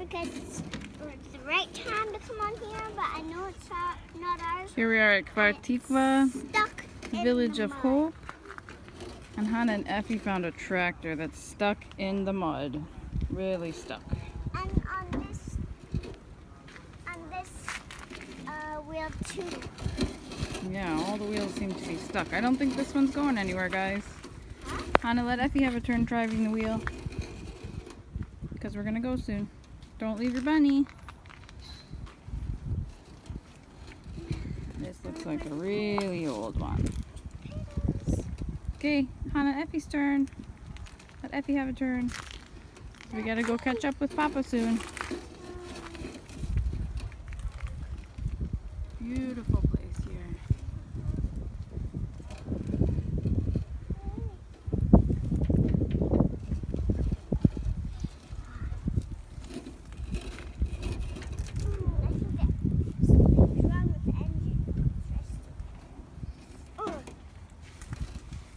because it's the right time to come on here, but I know it's not ours. Here we are at Kfar, Tikvah, Stuck in Village the of mud. Hope. And Hannah and Effie found a tractor that's stuck in the mud. Really stuck. And on this wheel too. Yeah, all the wheels seem to be stuck. I don't think this one's going anywhere, guys. Huh? Hannah, let Effie have a turn driving the wheel. Because we're going to go soon. Don't leave your bunny. This looks like a really old one. Okay, Hannah, Effie's turn. Let Effie have a turn. We gotta go catch up with Papa soon. Beautiful place here.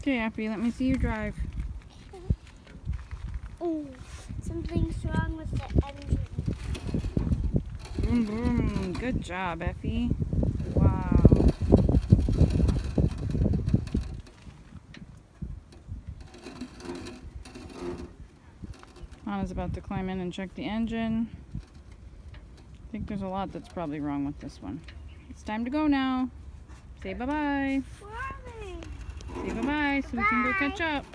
Okay, Effie, let me see you drive. Oh, something's wrong with the engine. Vroom, vroom. Good job, Effie. Wow. Hannah's about to climb in and check the engine. I think there's a lot that's probably wrong with this one. It's time to go now. Say bye-bye. Where are they? Say bye-bye so we can go catch up.